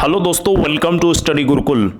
Hello दोस्तों, welcome to study Gurukul.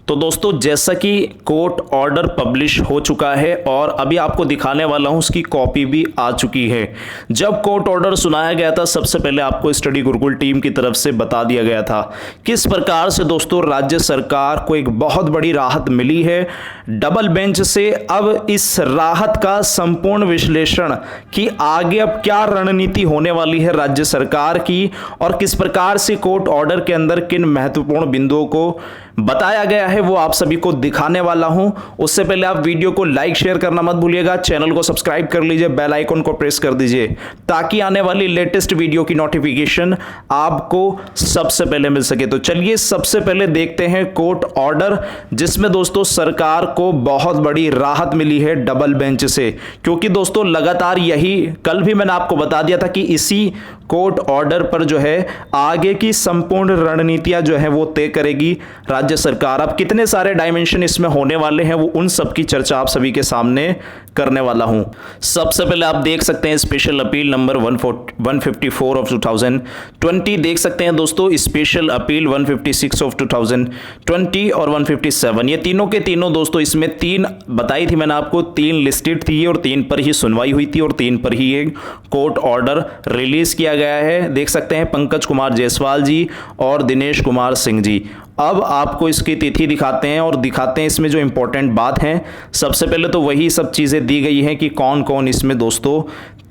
तो दोस्तों, जैसा कि कोर्ट ऑर्डर पब्लिश हो चुका है और अभी आपको दिखाने वाला हूं, उसकी कॉपी भी आ चुकी है। जब कोर्ट ऑर्डर सुनाया गया था, सबसे पहले आपको स्टडी गुरुकुल टीम की तरफ से बता दिया गया था किस प्रकार से दोस्तों राज्य सरकार को एक बहुत बड़ी राहत मिली है डबल बेंच से। अब इस राहत का संपूर्ण विश्लेषण कि आगे अब क्या रणनीति होने वाली है राज्य सरकार की और किस प्रकार से कोर्ट ऑर्डर के अंदर किन महत्वपूर्ण बिंदुओं को बताया गया है, वो आप सभी को दिखाने वाला हूं। उससे पहले आप वीडियो को लाइक शेयर करना मत भूलिएगा, चैनल को सब्सक्राइब कर लीजिए, बेल आइकन को प्रेस कर दीजिए ताकि आने वाली लेटेस्ट वीडियो की नोटिफिकेशन आपको सबसे पहले मिल सके। तो चलिए सबसे पहले देखते हैं कोर्ट ऑर्डर, जिसमें दोस्तों सरकार को बहुत बड़ी राहत मिली है डबल बेंच से। क्योंकि दोस्तों लगातार यही, कल भी मैंने आपको बता दिया था कि इसी कोर्ट ऑर्डर पर जो है आगे की संपूर्ण रणनीतियां जो है वो तय करेगी राज्य सरकार। अब कितने सारे डायमेंशन इसमें होने वाले हैं, वो उन सब की चर्चा आप सभी के सामने करने वाला हूं। सबसे पहले आप देख सकते हैं स्पेशल अपील नंबर 154 ऑफ 2020 देख सकते हैं दोस्तों, स्पेशल अपील 156 ऑफ 2020 और 157। ये तीनों के तीनों दोस्तों, इसमें तीन बताई थी मैंने आपको, तीन लिस्टेड थी और तीन पर ही सुनवाई हुई थी और तीन पर ही एक कोर्ट ऑर्डर रिलीज किया गया है। देख सकते हैं पंकज कुमार जायसवाल जी और दिनेश कुमार सिंह जी। अब आपको इसकी तिथि दिखाते हैं और दिखाते हैं इसमें जो इंपॉर्टेंट बात है। सबसे पहले तो वही सब चीज़ें दी गई हैं कि कौन कौन इसमें दोस्तों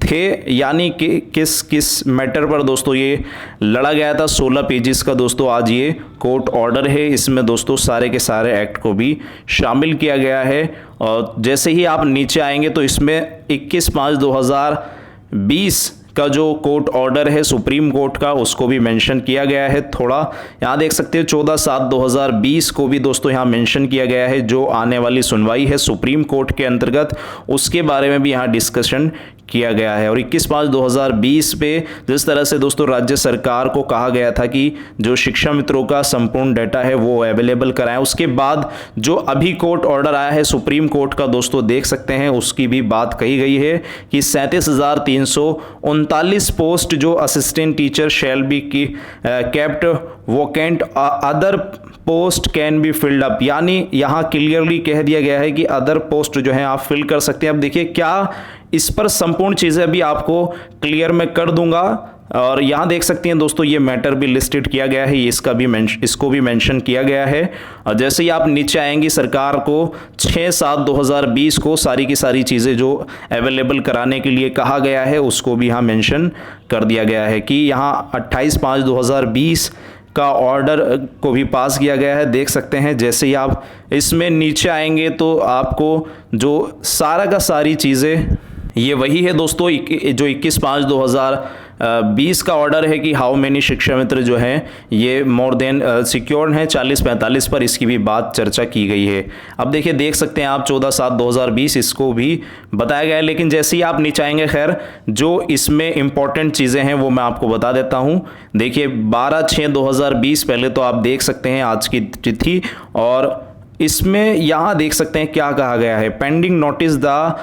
थे, यानी कि किस किस मैटर पर दोस्तों ये लड़ा गया था। 16 पेजेस का दोस्तों आज ये कोर्ट ऑर्डर है। इसमें दोस्तों सारे के सारे एक्ट को भी शामिल किया गया है। और जैसे ही आप नीचे आएंगे तो इसमें 21/5/2020 का जो कोर्ट ऑर्डर है सुप्रीम कोर्ट का, उसको भी मेंशन किया गया है। थोड़ा यहाँ देख सकते हो 14/7/2020 को भी दोस्तों यहाँ मेंशन किया गया है। जो आने वाली सुनवाई है सुप्रीम कोर्ट के अंतर्गत, उसके बारे में भी यहाँ डिस्कशन किया गया है। और 21/5/2020 पे जिस तरह से दोस्तों राज्य सरकार को कहा गया था कि जो शिक्षा मित्रों का संपूर्ण डाटा है वो अवेलेबल कराएं, उसके बाद जो अभी कोर्ट ऑर्डर आया है सुप्रीम कोर्ट का दोस्तों देख सकते हैं, उसकी भी बात कही गई है कि 37,339 पोस्ट जो असिस्टेंट टीचर शैल बी की kept vacant, other post can be filled up. यानी यहाँ क्लियरली कह दिया गया है कि अदर पोस्ट जो है आप फिल कर सकते हैं। अब देखिए क्या इस पर संपूर्ण चीज़ें अभी आपको क्लियर मैं कर दूंगा। और यहाँ देख सकते हैं दोस्तों ये मैटर भी लिस्टेड किया गया है, इसको भी मेंशन किया गया है। और जैसे ही आप नीचे आएंगी, सरकार को 6/7/2020 को सारी की सारी चीज़ें जो अवेलेबल कराने के लिए कहा गया है उसको भी यहाँ मेंशन कर दिया गया है कि यहाँ 28/5/2020 का ऑर्डर को भी पास किया गया है। देख सकते हैं जैसे ही आप इसमें नीचे आएंगे तो आपको जो सारा का सारी चीज़ें ये वही है दोस्तों जो 21/5/2020 का ऑर्डर है कि हाउ मेनी शिक्षा मित्र जो हैं ये मोर देन सिक्योर्ड हैं 40-45 पर, इसकी भी बात चर्चा की गई है। अब देखिए देख सकते हैं आप 14/7/2020 इसको भी बताया गया है। लेकिन जैसे ही आप नीचे आएंगे, खैर जो इसमें इंपॉर्टेंट चीज़ें हैं वो मैं आपको बता देता हूँ। देखिए 12/6/2020 पहले तो आप देख सकते हैं आज की तिथि, और इसमें यहाँ देख सकते हैं क्या कहा गया है। पेंडिंग नोटिस द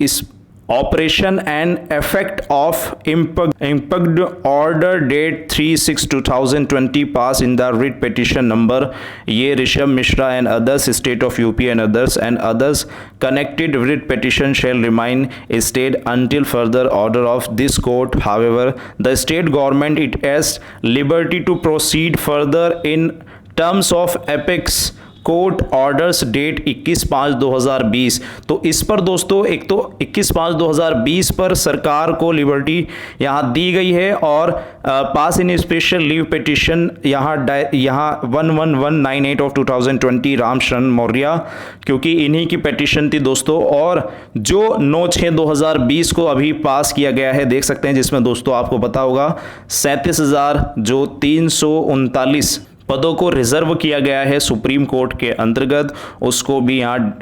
इस operation and effect of impugned order date 3/6/2020 pass in the writ petition number ये Rishabh Mishra and others state of UP and others connected writ petition shall remain stayed until further order of this court. However, the state government it has liberty to proceed further in terms of apex court orders date 21/5/2020। तो इस पर दोस्तों एक तो 21/5/2020 पर सरकार को liberty यहाँ दी गई है। और पास इन स्पेशल लीव पिटिशन यहाँ 11198 ऑफ 2020 रामशरण मौर्य, क्योंकि इन्हीं की पिटिशन थी दोस्तों। और जो 9/6/2020 को अभी पास किया गया है, देख सकते हैं, जिसमें दोस्तों आपको पता होगा 37,339 पदों को रिजर्व किया गया है सुप्रीम कोर्ट के अंतर्गत, उसको भी यहाँ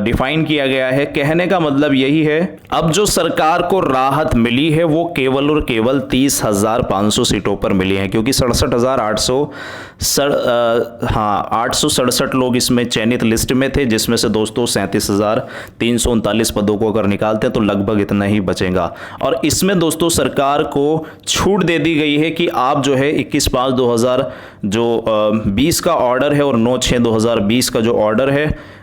डिफाइन किया गया है। कहने का मतलब यही है, अब जो सरकार को राहत मिली है वो केवल और केवल 30,500 सीटों पर मिली है, क्योंकि 867 लोग इसमें चयनित लिस्ट में थे, जिसमें से दोस्तों 37,339 पदों को अगर निकालते हैं तो लगभग इतना ही बचेगा। और इसमें दोस्तों सरकार को छूट दे दी गई है कि आप जो है 21/5/2020 जो 20 का ऑर्डर है और 9/6/2020 का जो ऑर्डर है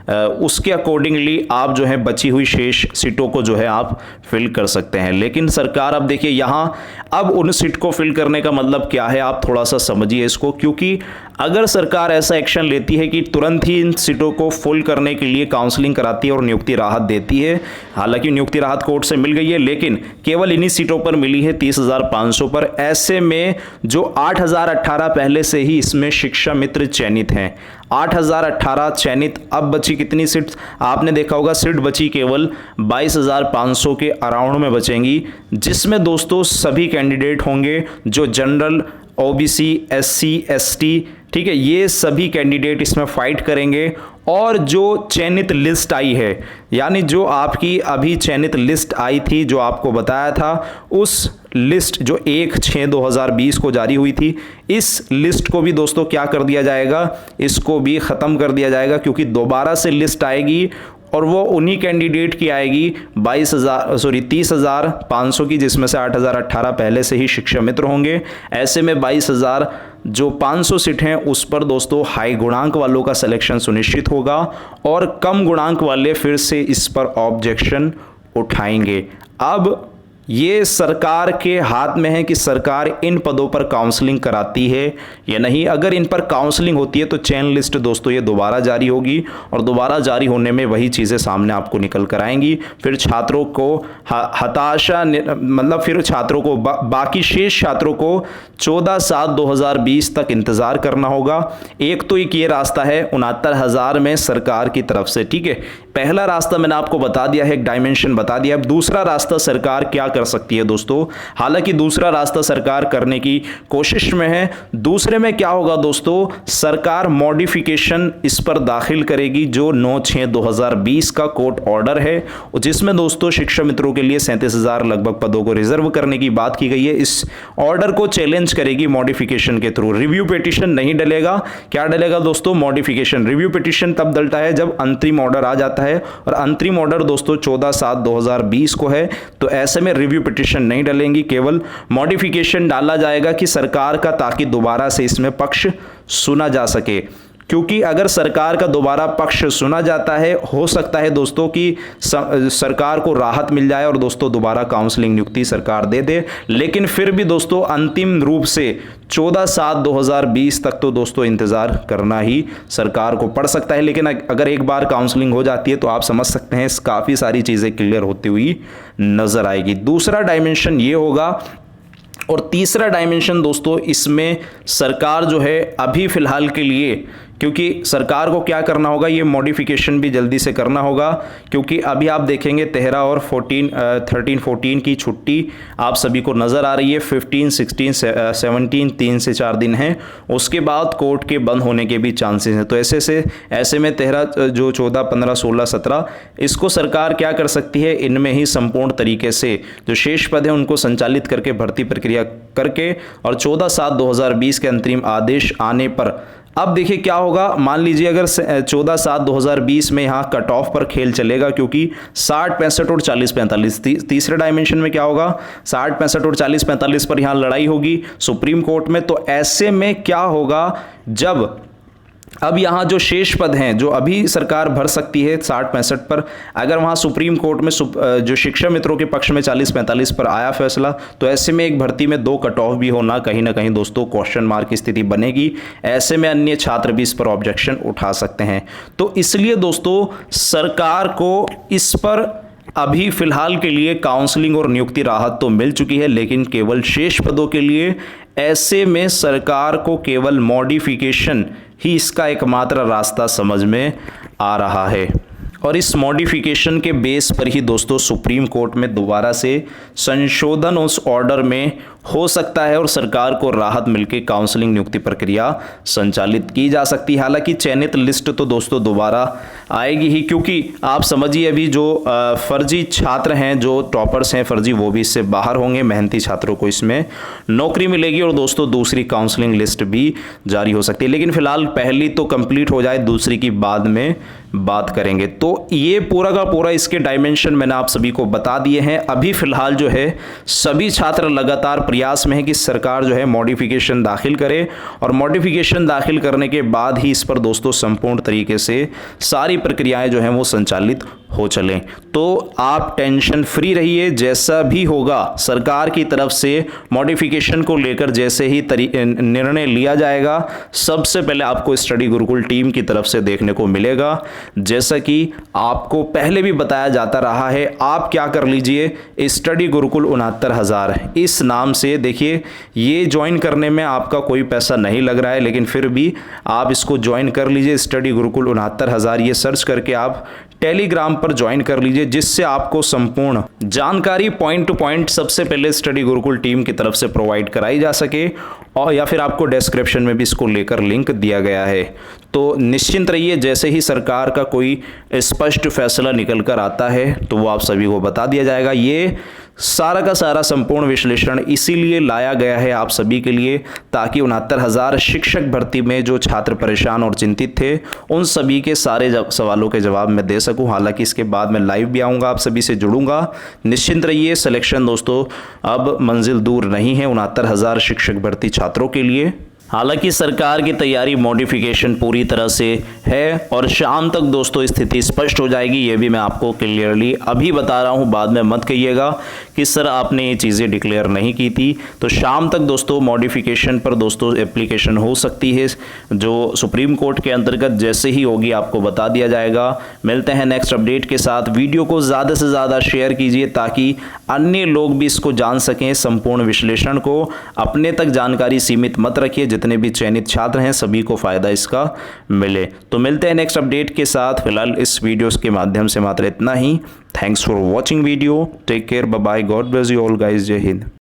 उसके अकॉर्डिंगली आप जो है बची हुई शेष सीटों को जो है आप फिल कर सकते हैं। लेकिन सरकार अब देखिए यहाँ अब उन सीट को फिल करने का मतलब क्या है, आप थोड़ा सा समझिए इसको, क्योंकि अगर सरकार ऐसा एक्शन लेती है कि तुरंत ही इन सीटों को फुल करने के लिए काउंसलिंग कराती है और नियुक्ति राहत देती है, हालांकि नियुक्ति राहत कोर्ट से मिल गई है लेकिन केवल इन्हीं सीटों पर मिली है 30,500 पर, ऐसे में जो 8,018 पहले से ही इसमें शिक्षा मित्र चयनित हैं, 8,018 चयनित, अब बची कितनी सीट आपने देखा होगा, सीट बची केवल 22,500 के अराउंड में बचेंगी, जिसमें दोस्तों सभी कैंडिडेट होंगे जो जनरल, ओबीसी, एससी, एसटी, ठीक है, ये सभी कैंडिडेट इसमें फाइट करेंगे। और जो चयनित लिस्ट आई है, यानी जो आपकी अभी चयनित लिस्ट आई थी जो आपको बताया था, उस लिस्ट जो 1/6/2020 को जारी हुई थी, इस लिस्ट को भी दोस्तों क्या कर दिया जाएगा, इसको भी ख़त्म कर दिया जाएगा, क्योंकि दोबारा से लिस्ट आएगी और वो उन्हीं कैंडिडेट की आएगी 30,500 की, जिसमें से 8,018 पहले से ही शिक्षा मित्र होंगे। ऐसे में 22,000 जो 500 सीट हैं उस पर दोस्तों हाई गुणांक वालों का सिलेक्शन सुनिश्चित होगा और कम गुणांक वाले फिर से इस पर ऑब्जेक्शन उठाएंगे। अब ये सरकार के हाथ में है कि सरकार इन पदों पर काउंसलिंग कराती है या नहीं। अगर इन पर काउंसलिंग होती है तो चयन लिस्ट दोस्तों ये दोबारा जारी होगी और दोबारा जारी होने में वही चीज़ें सामने आपको निकल कर आएंगी। फिर छात्रों को हताशा, मतलब फिर छात्रों को बाकी शेष छात्रों को 14/7/2020 तक इंतज़ार करना होगा। एक तो एक ये रास्ता है 69,000 में सरकार की तरफ से, ठीक है, पहला रास्ता मैंने आपको बता दिया है, एक डायमेंशन बता दिया। अब दूसरा रास्ता सरकार क्या कर सकती है दोस्तों, हालांकि दूसरा रास्ता सरकार करने की कोशिश में है। दूसरे में क्या होगा दोस्तों, सरकार मॉडिफिकेशन इस पर दाखिल करेगी जो 9/6/2020 का कोर्ट ऑर्डर है, जिसमें दोस्तों शिक्षा मित्रों के लिए 37,000 लगभग पदों को रिजर्व करने की बात की गई है। इस ऑर्डर को चैलेंज करेगी मॉडिफिकेशन के थ्रू। रिव्यू पिटीशन नहीं डलेगा, क्या डलेगा दोस्तों, मॉडिफिकेशन। रिव्यू पिटीशन तब डलता है जब अंतरिम ऑर्डर आ जाता है और अंतरिम ऑर्डर दोस्तों 14/7/2020 को है, तो ऐसे में रिव्यू पिटीशन नहीं डलेंगी, केवल मॉडिफिकेशन डाला जाएगा कि सरकार का, ताकि दोबारा से इसमें पक्ष सुना जा सके। क्योंकि अगर सरकार का दोबारा पक्ष सुना जाता है, हो सकता है दोस्तों कि सरकार को राहत मिल जाए और दोस्तों दोबारा काउंसलिंग नियुक्ति सरकार दे दे। लेकिन फिर भी दोस्तों अंतिम रूप से 14/7/2020 तक तो दोस्तों इंतजार करना ही सरकार को पड़ सकता है। लेकिन अगर एक बार काउंसलिंग हो जाती है तो आप समझ सकते हैं काफ़ी सारी चीज़ें क्लियर होती हुई नजर आएगी। दूसरा डायमेंशन ये होगा। और तीसरा डायमेंशन दोस्तों, इसमें सरकार जो है अभी फिलहाल के लिए, क्योंकि सरकार को क्या करना होगा, ये मॉडिफिकेशन भी जल्दी से करना होगा, क्योंकि अभी आप देखेंगे 13 और 13-14 की छुट्टी आप सभी को नज़र आ रही है। 15, 16, 17 3 से 4 दिन हैं, उसके बाद कोर्ट के बंद होने के भी चांसेस हैं। तो ऐसे में 13, जो 14, 15, 16, 17, इसको सरकार क्या कर सकती है, इनमें ही संपूर्ण तरीके से जो शेष पद हैं उनको संचालित करके भर्ती प्रक्रिया करके और 14/7/2020 के अंतरिम आदेश आने पर, अब देखिए क्या होगा, मान लीजिए अगर 14/7/2020 में यहाँ कट ऑफ पर खेल चलेगा, क्योंकि 60, 65 और 40, 45 तीसरे डायमेंशन में क्या होगा, 60, 65 और 40, 45 पर यहाँ लड़ाई होगी सुप्रीम कोर्ट में। तो ऐसे में क्या होगा, जब अब यहाँ जो शेष पद हैं जो अभी सरकार भर सकती है 60, 65 पर, अगर वहाँ सुप्रीम कोर्ट में जो शिक्षा मित्रों के पक्ष में 40, 45 पर आया फैसला, तो ऐसे में एक भर्ती में 2 कट ऑफ भी होना कहीं ना कहीं दोस्तों क्वेश्चन मार्क की स्थिति बनेगी। ऐसे में अन्य छात्र भी इस पर ऑब्जेक्शन उठा सकते हैं। तो इसलिए दोस्तों सरकार को इस पर अभी फिलहाल के लिए काउंसलिंग और नियुक्ति राहत तो मिल चुकी है, लेकिन केवल शेष पदों के लिए ऐसे में सरकार को केवल मॉडिफिकेशन ही इसका एकमात्र रास्ता समझ में आ रहा है। और इस मॉडिफिकेशन के बेस पर ही दोस्तों सुप्रीम कोर्ट में दोबारा से संशोधन उस ऑर्डर में हो सकता है और सरकार को राहत मिलकर काउंसलिंग नियुक्ति प्रक्रिया संचालित की जा सकती है। हालांकि चयनित लिस्ट तो दोस्तों दोबारा आएगी ही, क्योंकि आप समझिए अभी जो फर्जी छात्र हैं, जो टॉपर्स हैं फर्जी, वो भी इससे बाहर होंगे, मेहनती छात्रों को इसमें नौकरी मिलेगी और दोस्तों दूसरी काउंसलिंग लिस्ट भी जारी हो सकती है। लेकिन फिलहाल पहली तो कंप्लीट हो जाए, दूसरी की बाद में बात करेंगे। तो ये पूरा का पूरा इसके डायमेंशन मैंने आप सभी को बता दिए हैं। अभी फिलहाल जो है सभी छात्र लगातार प्रयास में है कि सरकार जो है मॉडिफिकेशन दाखिल करे और मॉडिफिकेशन दाखिल करने के बाद ही इस पर दोस्तों संपूर्ण तरीके से सारी प्रक्रियाएं जो हैं वो संचालित हो चलें। तो आप टेंशन फ्री रहिए, जैसा भी होगा सरकार की तरफ से मॉडिफिकेशन को लेकर जैसे ही निर्णय लिया जाएगा, सबसे पहले आपको स्टडी गुरुकुल टीम की तरफ से देखने को मिलेगा। जैसा कि आपको पहले भी बताया जाता रहा है, आप क्या कर लीजिए, स्टडी गुरुकुल 69,000 इस नाम से देखिए, ये ज्वाइन करने में आपका कोई पैसा नहीं लग रहा है, लेकिन फिर भी आप इसको ज्वाइन कर लीजिए। स्टडी गुरुकुल 69,000 ये सर्च करके आप टेलीग्राम पर ज्वाइन कर लीजिए, जिससे आपको संपूर्ण जानकारी पॉइंट टू पॉइंट सबसे पहले स्टडी गुरुकुल टीम की तरफ से प्रोवाइड कराई जा सके, और या फिर आपको डिस्क्रिप्शन में भी इसको लेकर लिंक दिया गया है। तो निश्चिंत रहिए, जैसे ही सरकार का कोई स्पष्ट फैसला निकल कर आता है तो वो आप सभी को बता दिया जाएगा। ये सारा का सारा संपूर्ण विश्लेषण इसीलिए लाया गया है आप सभी के लिए, ताकि 69,000 शिक्षक भर्ती में जो छात्र परेशान और चिंतित थे, उन सभी के सारे सवालों के जवाब मैं दे सकूं। हालांकि इसके बाद मैं लाइव भी आऊँगा, आप सभी से जुड़ूंगा। निश्चिंत रहिए, सिलेक्शन दोस्तों अब मंजिल दूर नहीं है 69,000 शिक्षक भर्ती छात्रों के लिए। हालांकि सरकार की तैयारी मॉडिफिकेशन पूरी तरह से है और शाम तक दोस्तों स्थिति स्पष्ट हो जाएगी। ये भी मैं आपको क्लियरली अभी बता रहा हूँ, बाद में मत कहिएगा कि सर आपने ये चीज़ें डिक्लेयर नहीं की थी। तो शाम तक दोस्तों मॉडिफिकेशन पर दोस्तों एप्लीकेशन हो सकती है, जो सुप्रीम कोर्ट के अंतर्गत जैसे ही होगी आपको बता दिया जाएगा। मिलते हैं नेक्स्ट अपडेट के साथ। वीडियो को ज़्यादा से ज़्यादा शेयर कीजिए ताकि अन्य लोग भी इसको जान सकें, संपूर्ण विश्लेषण को। अपने तक जानकारी सीमित मत रखिए, जितने भी चयनित छात्र हैं सभी को फायदा इसका मिले। तो मिलते हैं नेक्स्ट अपडेट के साथ। फिलहाल इस वीडियो के माध्यम से मात्र इतना ही। Thanks for watching video, take care, bye bye, God bless you all guys, Jai Hind.